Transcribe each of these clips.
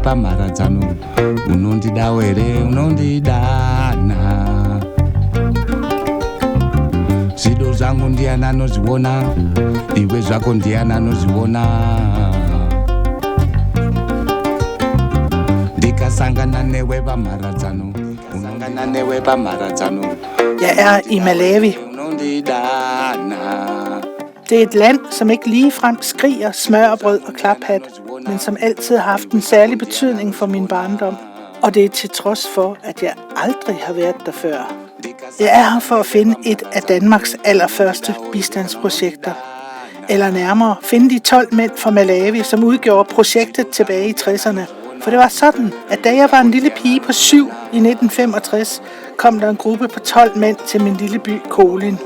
pamharadzano unondidawo here unondidana zvido zvangu ndiani anozviona iwe zvako ndiani anozviona ndikasangana newe pamharadzano unongana newe pamharadzano. Jeg er i Malawi. Det er et land, som ikke ligefrem skriger smørrebrød og klaphat, men som altid har haft en særlig betydning for min barndom. Og det er til trods for, at jeg aldrig har været der før. Jeg er her for at finde et af Danmarks allerførste bistandsprojekter. Eller nærmere, finde de 12 mænd fra Malawi, som udgjorde projektet tilbage i 60'erne. For det var sådan, at da jeg var en lille pige på 7 i 1965, kom der en gruppe på 12 mænd til min lille by Kolind.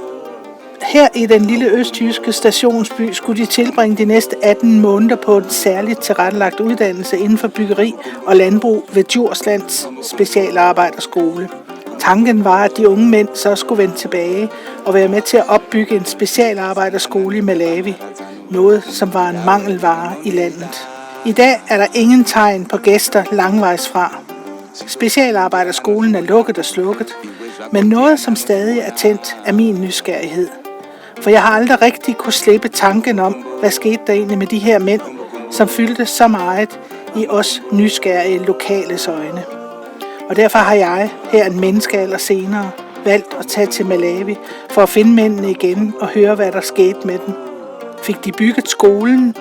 Her i den lille østjyske stationsby skulle de tilbringe de næste 18 måneder på en særligt tilrettelagt uddannelse inden for byggeri og landbrug ved Djurslands specialarbejderskole. Tanken var, at de unge mænd så skulle vende tilbage og være med til at opbygge en specialarbejderskole i Malawi. Noget, som var en mangelvare i landet. I dag er der ingen tegn på gæster langvejs fra. Specialarbejderskolen er lukket og slukket, men noget, som stadig er tændt, er min nysgerrighed. For jeg har aldrig rigtig kunne slippe tanken om, hvad skete der egentlig med de her mænd, som fyldte så meget i os nysgerrige lokales øjne. Og derfor har jeg, her en menneskealder senere, valgt at tage til Malawi for at finde mændene igen og høre, hvad der skete med dem. Fik de bygget skolen?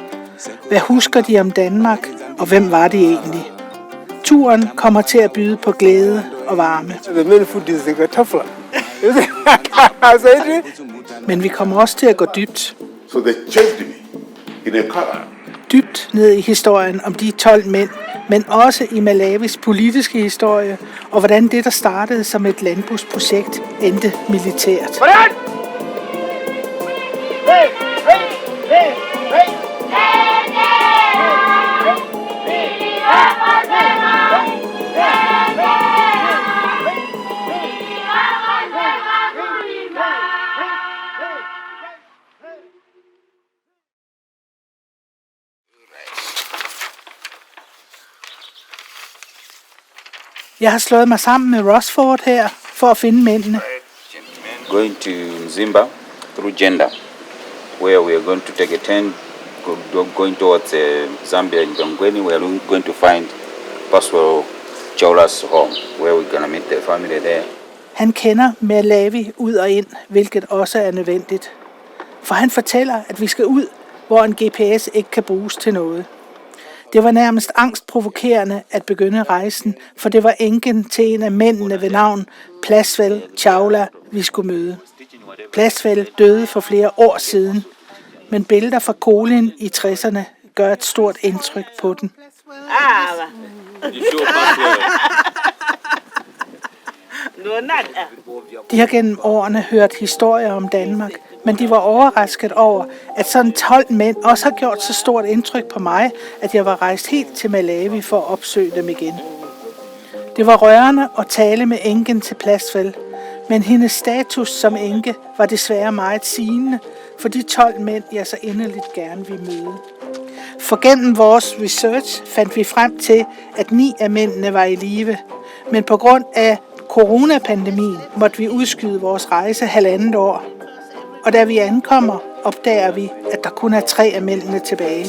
Hvad husker de om Danmark? Og hvem var de egentlig? Turen kommer til at byde på glæde og varme. Men vi kommer også til at gå dybt. Dybt ned i historien om de 12 mænd, men også i Malawis politiske historie, og hvordan det, der startede som et landbrugsprojekt, endte militært. Jeg har slået mig sammen med Rosford her for at finde mændene. Going to Zimba through Gender, where we are going to take a turn going towards Zambia in Bangweni. We are going to find Pastor Chaula's home, where we're going to meet the family there. Han kender Malawi ud og ind, hvilket også er nødvendigt. For han fortæller, at vi skal ud, hvor en GPS ikke kan bruges til noget. Det var nærmest angstprovokerende at begynde rejsen, for det var enken til en af mændene ved navn Plasvel Chaula, vi skulle møde. Plasvel døde for flere år siden, men billeder fra Kolind i 60'erne gør et stort indtryk på den. De har gennem årene hørt historier om Danmark, men de var overrasket over, at sådan 12 mænd også har gjort så stort indtryk på mig, at jeg var rejst helt til Malawi for at opsøge dem igen. Det var rørende at tale med enken til Plasvel, men hendes status som enke var desværre meget sigende for de 12 mænd, jeg så inderligt gerne ville møde. For gennem vores research fandt vi frem til, at 9 af mændene var i live, men på grund af coronapandemien måtte vi udskyde vores rejse 1,5 år. Og da vi ankommer, opdager vi, at der kun er 3 af mændene tilbage.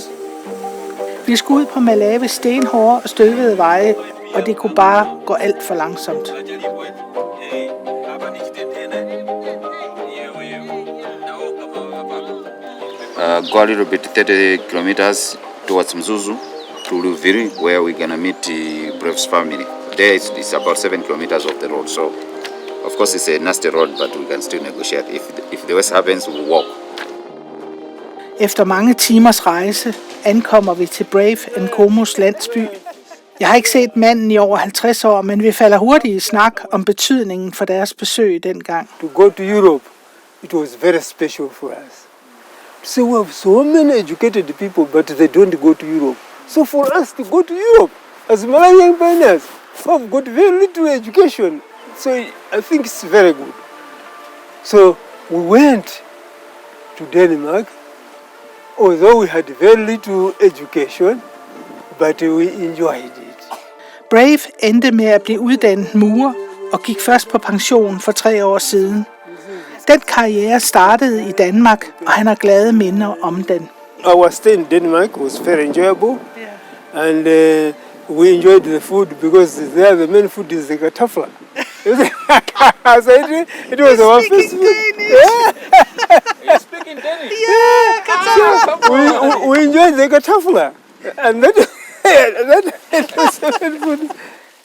Vi skulle ud på Malawis stenhårde og støvede veje, og det kunne bare gå alt for langsomt. Go a little bit 30 kilometers towards Mzuzu to Luviri, where we're going to meet Brev's family. There it's about 7 kilometers of the road, so of course it's a nasty road, but we can still negotiate. If the worst happens, we'll walk. Efter mange timers rejse ankommer vi til Brave Nkomos landsby. Jeg har ikke set manden i over 50 år, men vi falder hurtigt i snak om betydningen for deres besøg dengang. To go to Europe, it was very special for us. So we have so many educated people, but they don't go to Europe. So for us to go to Europe, as Malawian pioneers, we have got very little education. So I think it's very good. So we went to Denmark, although we had very little education, but we enjoyed it. Brave endte med at blive uddannet murer og gik først på pension for 3 år siden. Den karriere startede i Danmark, og han har glade minder om den. Our stay in Denmark was very enjoyable, and we enjoyed the food because there the main food is the kartofler. So it was our first food. You speak in Danish? Yeah, we enjoyed the kartofler, and that was the food.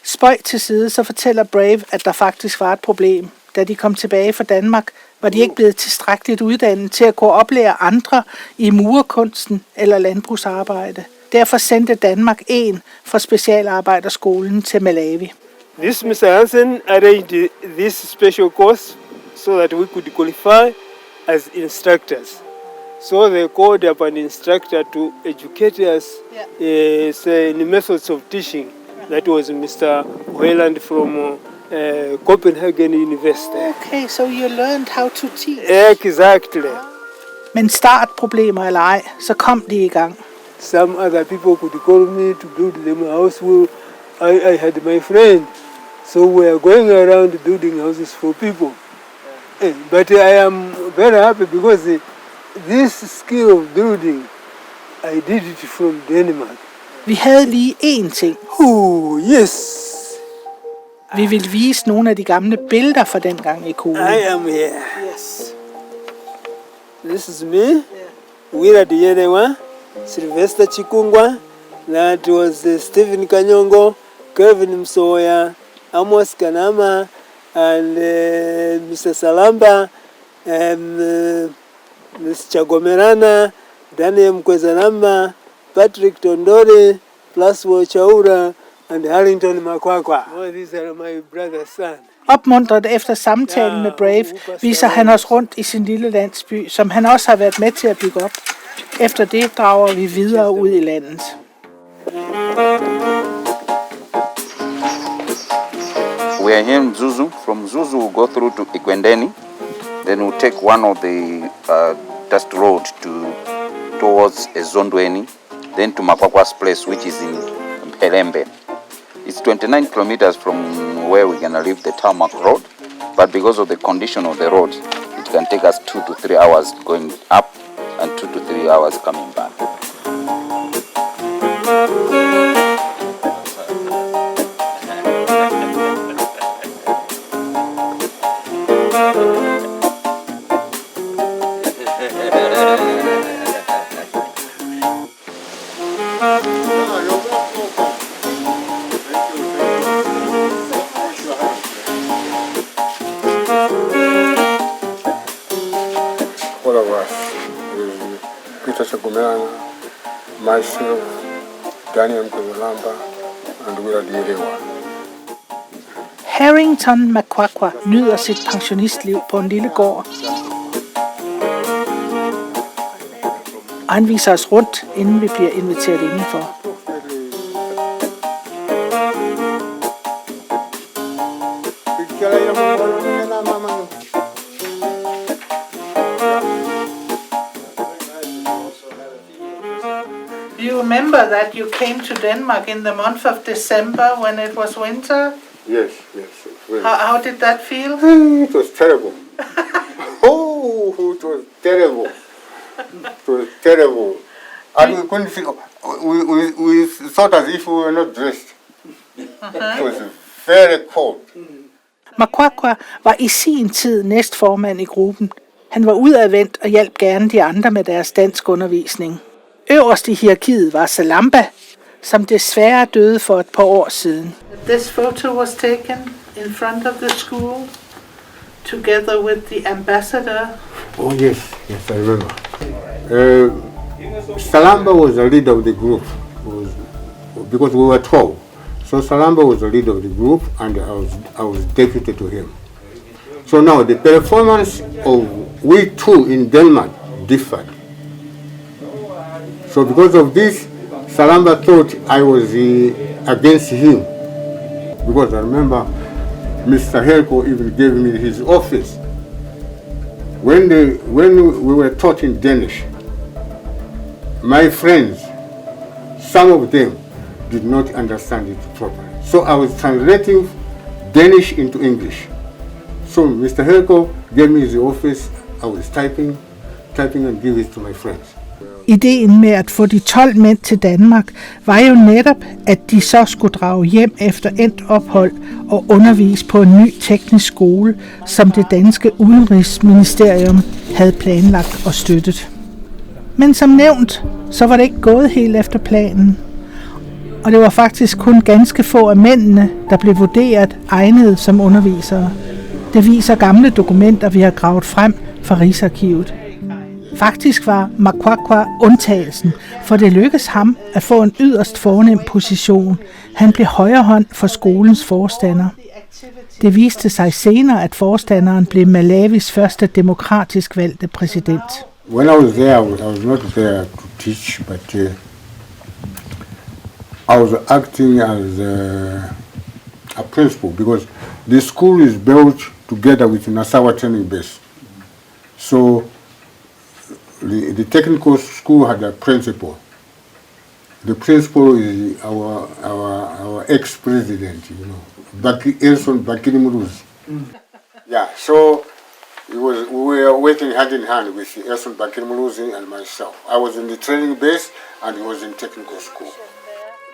Spøj til side, så fortæller Brave, at der faktisk var et problem. Da de kom tilbage fra Danmark, var de ikke blevet tilstrækkeligt uddannet til at kunne oplære andre i murerkunsten eller landbrugsarbejde. Derfor sendte Danmark en fra specialarbejderskolen til Malawi. This Mr. Hansen arranged this special course so that we could qualify as instructors. So they called up an instructor to educate us in the methods of teaching. That was Mr. Kolind from Copenhagen University. Okay, so you learned how to teach. Exactly. Men startproblemer eller ej, så kom de i gang. Some other people could call me to build them a house. I had my friend, so we are going around building houses for people. But I am very happy because this skill of building, I did it from Denmark. Vi havde lige én ting. Oh, yes. Vi ville vise nogle af de gamle billeder fra dengang i Kolind. I am here. Yes. This is me. Yeah. Wira Diyerewa, Sylvester Chikungwa. That was Stephen Kanyongo, Kevin Msoya, Amos Kanama, and Mr. Salamba, Ms. Chagomerana, Daniel Mkwezanamba, Patrick Tondori, Plaswo Chaura, and Harrington Makwakwa. Oh, these are my brother's son. Opmuntret efter samtalen med Brave, viser han os rundt i sin lille landsby, som han også har været med til at bygge op. Efter det drager vi videre ud i landet. We are here in Zuzu. From Zuzu we'll go through to Ikwendeni. Then we'll take one of the dust road towards Ezondweni. Then to Makwakwa's place, which is in Pelembe. It's 29 kilometers from where we're gonna leave the tarmac road, but because of the condition of the road, it can take us 2 to 3 hours going up and 2 to 3 hours coming back. All of us, Peter Chagomerana, myself, Daniel Mkwezalamba, and Wira Diyerewa. Harrington Makwakwa nyder sit pensionistliv på en lille gård. Og han viser os rundt, inden vi bliver inviteret indenfor. Do you remember that you came to Denmark in the month of December when it was winter? Yes. How did that feel? It was terrible. Oh, it was terrible. It was terrible. And we couldn't think, we thought as if we were not dressed. It was very cold. Makwakwa var i sin tid næstformand i gruppen. Han var udadvendt og hjalp gerne de andre med deres danskundervisning. Øverst i hierarkiet var Salamba, som desværre døde for et par år siden. This photo was taken in front of the school, together with the ambassador. Oh yes, I remember. Salamba was the leader of the group, because we were 12. So Salamba was the leader of the group, and I was deputy to him. So now the performance of we two in Denmark differed. So because of this, Salamba thought I was against him. Because I remember Mr. Helko even gave me his office. When we were taught in Danish, my friends, some of them did not understand it properly. So I was translating Danish into English. So Mr. Helko gave me his office. I was typing and give it to my friends. Ideen med at få de 12 mænd til Danmark var jo netop, at de så skulle drage hjem efter endt ophold og undervise på en ny teknisk skole, som det danske udenrigsministerium havde planlagt og støttet. Men som nævnt, så var det ikke gået helt efter planen. Og det var faktisk kun ganske få af mændene, der blev vurderet egnede som undervisere. Det viser gamle dokumenter, vi har gravet frem fra Rigsarkivet. Faktisk var Makwakwa undtagelsen, for det lykkedes ham at få en yderst fornem position. Han blev højrehånd for skolens forstander. Det viste sig senere, at forstanderen blev Malawis første demokratisk valgte præsident. When I was there, I was not there to teach, but I was acting as a principal because the school is built together with Nassau training base. So the technical school had a principal. The principal is our ex-president, you know, Elson Bakiri Muruz. Yeah, so we were working hand in hand with Elson Bakiri Muruz and myself. I was in the training base and he was in technical school.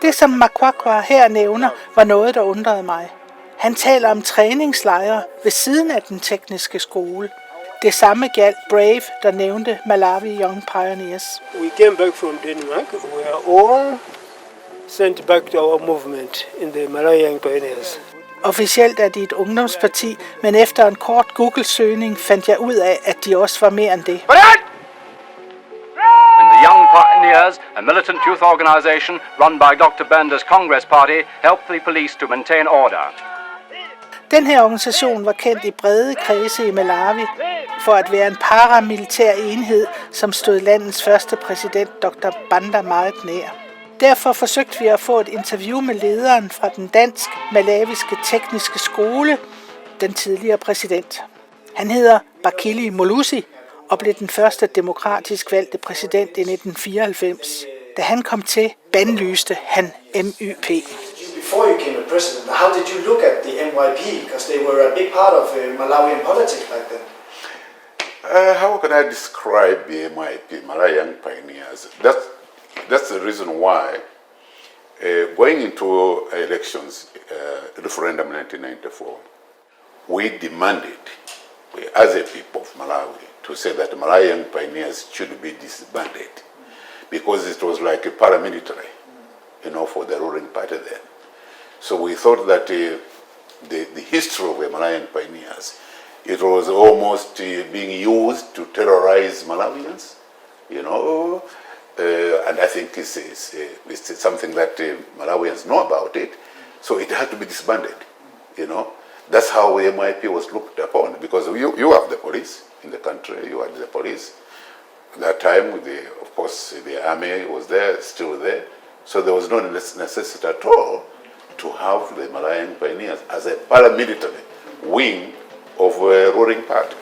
Det, som Makwakwa her nævner, var noget, der undrede mig. Han taler om træningslejre ved siden af den tekniske skole. Det samme galt Brave, der nævnte Malawi Young Pioneers. We came back from Denmark. We are all sent back to our movement in the Malawi Young Pioneers. Officielt er de et ungdomsparti, men efter en kort Google-søgning fandt jeg ud af, at de også var mere end det. And the Young Pioneers, a militant youth organization run by Dr. Banda's Congress Party, helped the police to maintain order. Den her organisation var kendt i brede kredse i Malawi for at være en paramilitær enhed, som stod landets første præsident, Dr. Banda, meget nær. Derfor forsøgte vi at få et interview med lederen fra den dansk-malawiske tekniske skole, den tidligere præsident. Han hedder Bakili Molusi og blev den første demokratisk valgte præsident i 1994. Da han kom til, bandlyste han MYP. Before you became a president, how did you look at the MYP? Because they were a big part of Malawian politics back then. How can I describe the MIP, Malawi Young Pioneers? That's the reason why going into elections, referendum 1994, we demanded, as a people of Malawi, to say that Malawi Young Pioneers should be disbanded because it was like a paramilitary, you know, for the ruling party then. So we thought that the history of the Malawian pioneers, it was almost being used to terrorize Malawians, you know, and I think it's something that Malawians know about it, so it had to be disbanded, you know. That's how the MIP was looked upon, because you have the police in the country, you had the police. At that time, of course, the army was there, still there, so there was no necessity at all to have the Malawian pioneers as a paramilitary wing of a ruling party.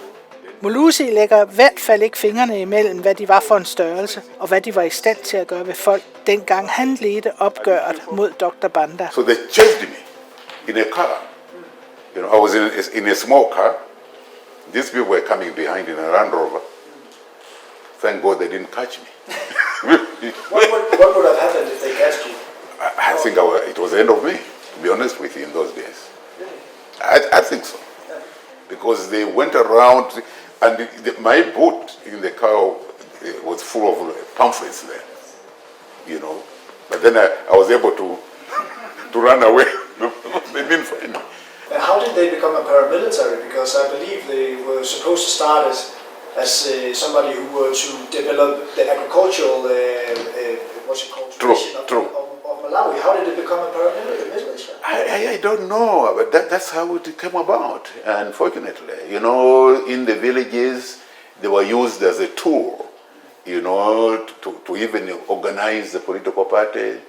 Molusi lægger i hvert fald ikke fingrene imellem, hvad de var for en størrelse, og hvad de var i stand til at gøre ved folk, dengang han ledte opgøret mod Dr. Banda. So they chased me in a car. You know, I was in a small car. These people were coming behind in a Land Rover. Thank God they didn't catch me. What would have happened if they catch you? I think it was the end of me, to be honest with you, in those days. I think so. Because they went around, and my boot in the car was full of pamphlets there, you know. But then I was able to run away. They didn't find me. And how did they become a paramilitary? Because I believe they were supposed to start as somebody who were to develop the agricultural, tradition of Malawi. How did it become a paramilitary militia? I don't know, but that's how it came about, unfortunately. You know, in the villages, they were used as a tool, you know, to even organize the political party.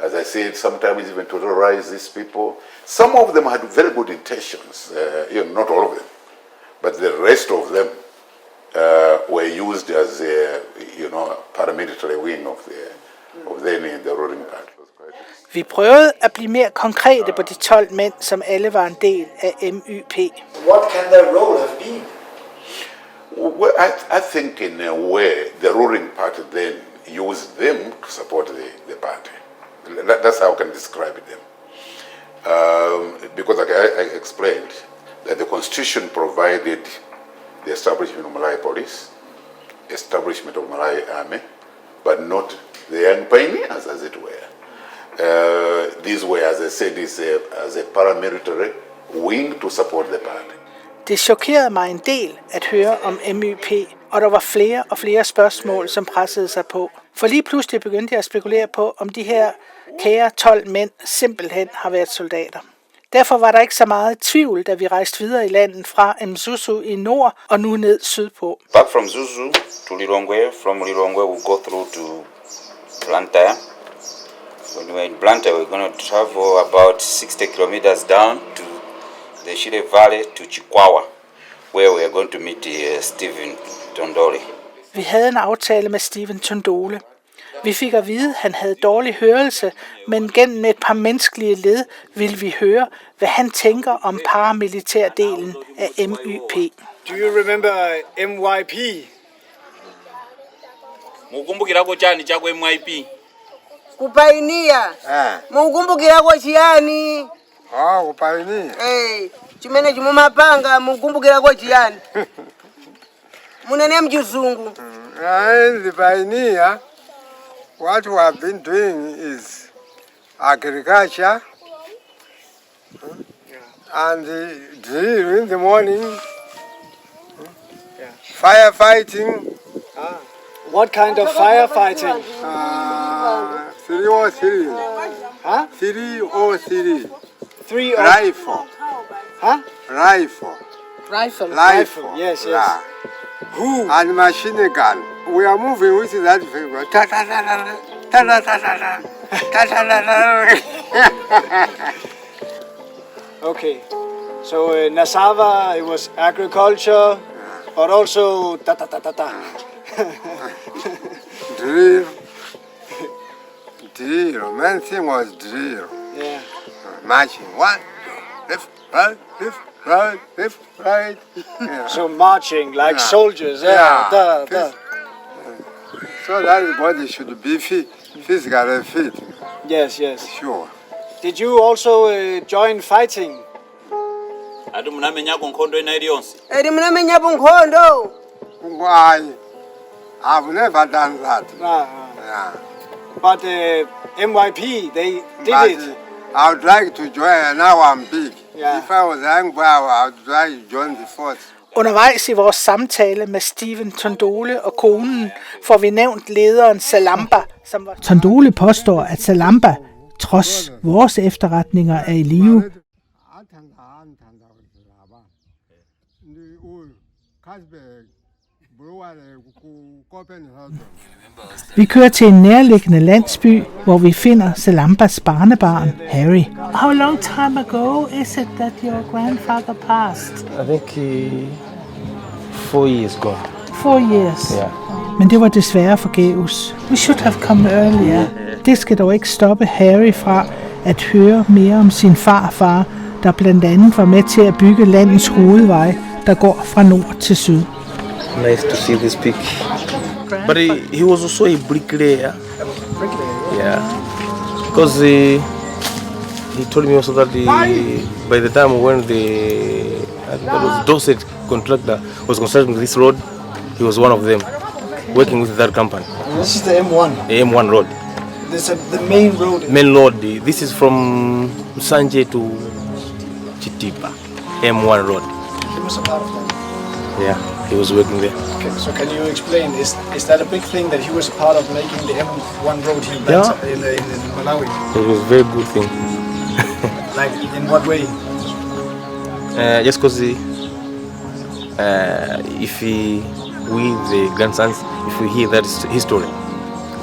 As I said, sometimes even to terrorize these people. Some of them had very good intentions, you know, not all of them, but the rest of them were used as a, you know, paramilitary wing of the ruling party. Vi prøvede at blive mere konkrete på de 12 mænd, som alle var en del af MYP. What can their role have been? Well, I think in a way the ruling party then used them to support the party. That's how I can describe them. Because like I explained that the constitution provided the establishment of Malawi police, establishment of Malawi army, but not the young pioneers, as it were. These were, as I said, as a paramilitary wing to support the party. Det chokerede mig en del at høre om MYP, og der var flere og flere spørgsmål, som pressede sig på. For lige pludselig begyndte jeg at spekulere på, om de her kære 12 mænd simpelthen har været soldater. Derfor var der ikke så meget tvivl, da vi rejste videre i landet fra Mzuzu i nord og nu ned sydpå. Back from Zuzu to Lilongwe, from Lilongwe we go through to Blantyre. When we're in Blantyre, we're going to travel about 60 kilometers down to the Shire Valley to Chikwawa, where we are going to meet Stephen Tondole. Vi havde en aftale med Stephen Tondole. Vi fik at vide, at han havde dårlig hørelse, men gennem et par menneskelige led ville vi høre, hvad han tænker om paramilitærdelen af MYP. Do you remember MYP? Mukumbukirako chani chako MYP? Kupainia. Mukumbukirako chiyani? Kupainia. Chimene chimumapanga mukumbukirako chiyani? Munene mchizungu. The pioneer, what we have been doing is agriculture and drill in the morning, firefighting. What kind of firefighting? 303. Huh? 303. Rifle. Huh? Rifle. Yes. Yeah. Who? And machine gun. We are moving with that figure. Ta ta ta ta ta ta ta ta ta ta ta ta. Okay. So Nasava, it was agriculture, but also ta ta ta ta ta. Drill. Main thing was drill. Yeah. Marching. One, left, right, left, right, left, right. Yeah. So marching like soldiers. Yeah. Da, da. So that the body should be physically fit. Yes. Sure. Did you also join fighting? Ati munamenyako nkhondo ina iliyonse? Munamenyapo nkhondo. Why? I've never done that. Yeah. But MYP, they did it. I would like to join. Now I'm big. Yeah. If I was a young boy, I would like to join the force. Undervejs i vores samtale med Stephen Tondole og konen får vi nævnt lederen Salamba, som var... Tondole påstår, at Salamba, trods vores efterretninger, er i live. Vi kører til en nærliggende landsby, hvor vi finder Salambas barnebarn, Harry. How long time ago is it that your grandfather passed? I think 4 years ago. 4 years? Yeah. Men det var desværre forgæves. We should have come earlier. Det skal dog ikke stoppe Harry fra at høre mere om sin farfar, der blandt andet var med til at bygge landets hovedvej, der går fra nord til syd. Nice to see this peak. But he was also a bricklayer. Yeah. Because he told me also that by the time when that was Dorset contractor was constructing this road, he was one of them, working with that company. This is the M1. The M1 road. This is the main road. Main road. This is from Sanje to Chitipa. M1 road. He was a part of that. Yeah, he was working there. Okay, so can you explain, is that a big thing that he was a part of making the M1 road here in Malawi? It was a very good thing. Like, in what way? Just because if we, the grandsons, if we hear that history,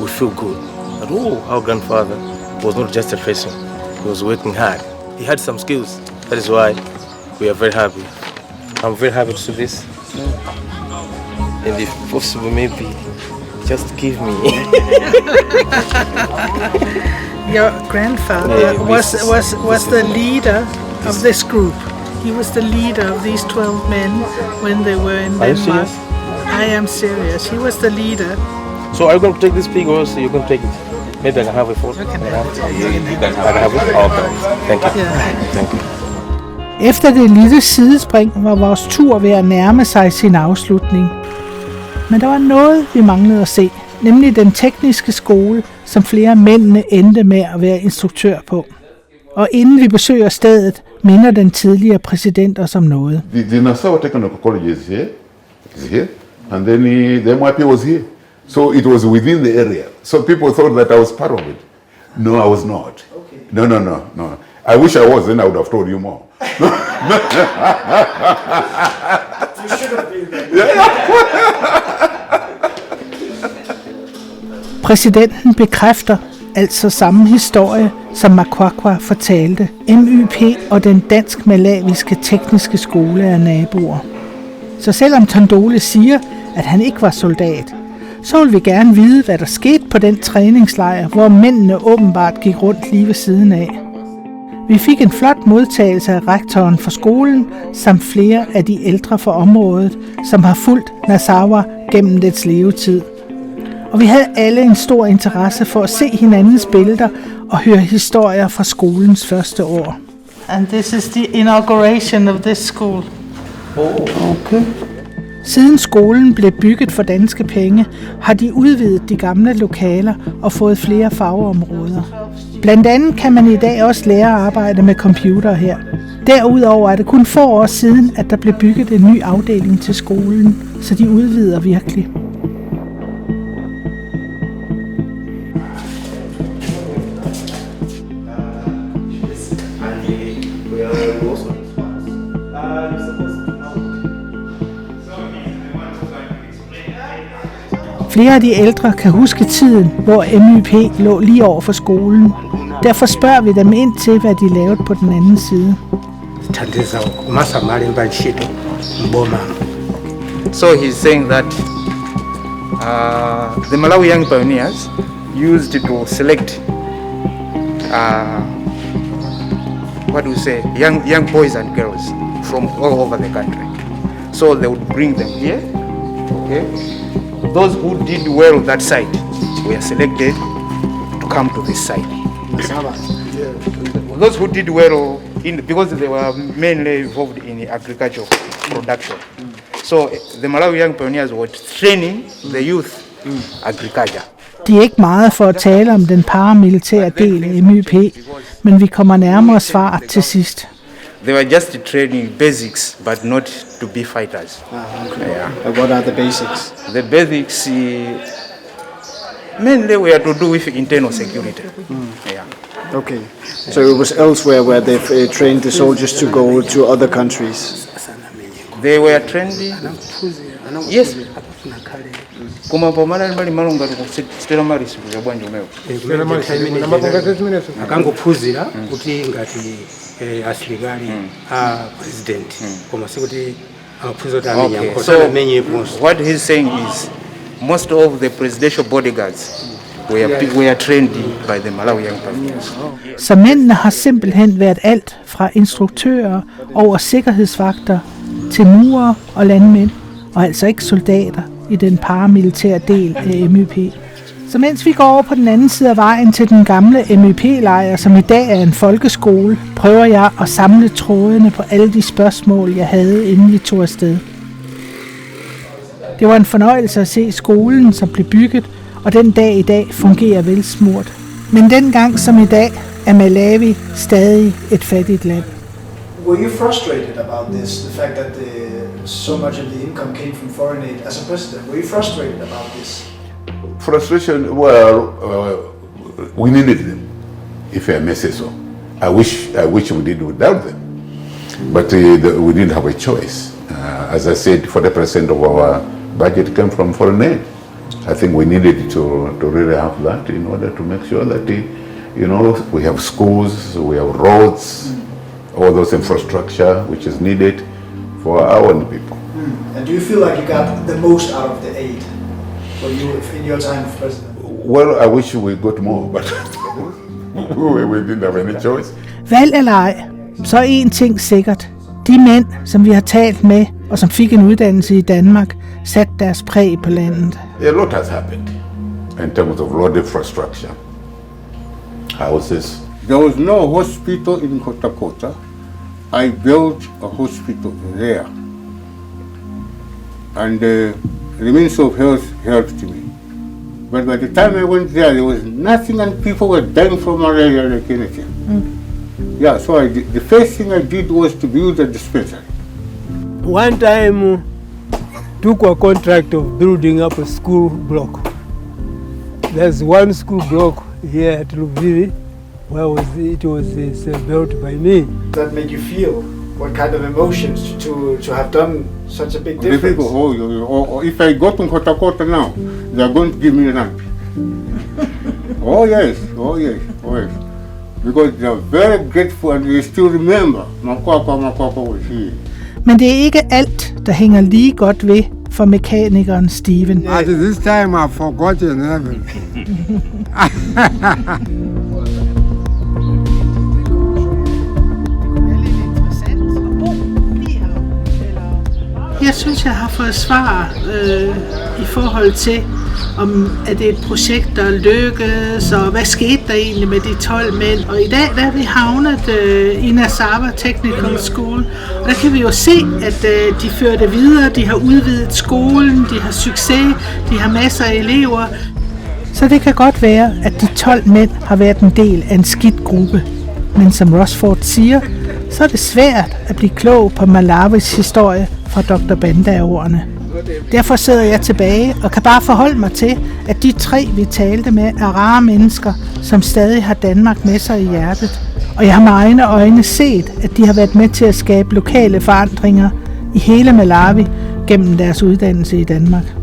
we feel good. That, our grandfather was not just a person, he was working hard. He had some skills, that is why we are very happy. I'm very happy to see this. And if possible, maybe just give me. Your grandfather was the leader of this group. He was the leader of these 12 men when they were in Are you Denmark. serious? I am serious. He was the leader. So are you going to take this pig or so you can take it? Maybe I can have it for you. You can have it. I can have it? Okay. Thank you. Yeah. Thank you. Efter det lille sidespring var vores tur ved at nærme sig sin afslutning. Men der var noget, vi manglede at se, nemlig den tekniske skole, som flere af mændene endte med at være instruktør på. Og inden vi besøger stedet, minder den tidligere præsident os om noget. The Nassau Technical College is here, and then the MYP was here. So it was within the area. So people thought that I was part of it. No, I was not. Okay. No. I wish I was, then I would have told you more. You should have been there. Præsidenten bekræfter altså samme historie, som Makwakwa fortalte. MYP og den dansk-malawiske tekniske skole er naboer. Så selvom Tondole siger, at han ikke var soldat, så vil vi gerne vide, hvad der skete på den træningslejr, hvor mændene åbenbart gik rundt lige ved siden af. Vi fik en flot modtagelse af rektoren for skolen, samt flere af de ældre fra området, som har fulgt Nassau gennem dets levetid. Og vi havde alle en stor interesse for at se hinandens billeder og høre historier fra skolens første år. And this is the inauguration of this school. Okay. Siden skolen blev bygget for danske penge, har de udvidet de gamle lokaler og fået flere fagområder. Blandt andet kan man i dag også lære at arbejde med computer her. Derudover er det kun få år siden, at der blev bygget en ny afdeling til skolen, så de udvider virkelig. Flere af de ældre kan huske tiden, hvor MYP lå lige over for skolen. Derfor spørger vi dem ind til, hvad de lavede på den anden side. So he's saying that the Malawi young pioneers used to select young boys and girls from all over the country. So they would bring them here. Okay. Those who did well that side were selected to come to this side. Those who did well because they were mainly involved in agricultural production. So the Malawi young pioneers were training the youth agriculture. De er ikke meget for at tale om den paramilitære del af MYP, men vi kommer nærmere svaret til sidst. They were just training basics, but not to be fighters. Okay. Yeah. What are the basics? The basics mainly were to do with internal security. Yeah. Okay. So it was elsewhere where they trained the soldiers to go to other countries. They were trained. Yes. Kuma pomana mbali malunga tukustela maris bwanjo meo. Akangophuzira kuti ngati asilikali a president koma sikuti amaphunzira kuti amenya nkhosa amenye ponso. What he's saying is most of the presidential bodyguards were trained by the Malawi young pioneers. Så mændene har simpelthen været alt fra instruktører over sikkerhedsvagter til murer og landmænd, og altså ikke soldater i den paramilitære del af MYP. Så mens vi går over på den anden side af vejen til den gamle MYP-lejr, som i dag er en folkeskole, prøver jeg at samle trådene på alle de spørgsmål, jeg havde, inden vi tog afsted. Det var en fornøjelse at se skolen, som blev bygget, og den dag i dag fungerer velsmurt. Men dengang som i dag er Malawi stadig et fattigt land. Were you frustrated about this, the fact that so much of the income came from foreign aid as a president? Were you frustrated about this? Frustration, well, we needed them, if I may say so. I wish we did without them, but we didn't have a choice. As I said, 40% of our budget came from foreign aid. I think we needed to really have that in order to make sure that we have schools, we have roads, all those infrastructure which is needed for our own people. And do you feel like you got the most out of the aid for you in your time as president? Well, I wish we got more, but We didn't have any choice. Valg eller ej, så er en ting sikkert. De mænd, som vi har talt med, og som fik en uddannelse i Danmark, satte deres præg på landet. A lot has happened in terms of road infrastructure, houses. There was no hospital in Kotakota. I built a hospital there. And the Ministry of Health helped me. But by the time I went there was nothing and people were dying from malaria like anything. Yeah, so the first thing I did was to build a dispensary. One time, took a contract of building up a school block. There's one school block here at Luviri where it was built by me. That make you feel? What kind of emotions to have done such a big difference? The people, if I go to Kotakota now, they are going to give me a lamp. Oh yes. Because they are very grateful and they still remember Makwakwa was here. Men det er ikke alt, der hænger lige godt ved for mekanikeren Steven. At this time I've forgotten everything. Jeg synes, jeg har fået svar i forhold til, om at det er et projekt, der lykkes, og hvad skete der egentlig med de 12 mænd. Og i dag der er vi havnet i Nasava Technical School, og der kan vi jo se, at de fører det videre, de har udvidet skolen, de har succes, de har masser af elever. Så det kan godt være, at de 12 mænd har været en del af en skidt gruppe. Men som Rosford siger, så er det svært at blive klog på Malawis historie fra Dr. Banda-ordene. Derfor sidder jeg tilbage og kan bare forholde mig til, at de 3, vi talte med, er rare mennesker, som stadig har Danmark med sig i hjertet. Og jeg har med egne øjne set, at de har været med til at skabe lokale forandringer i hele Malawi gennem deres uddannelse i Danmark.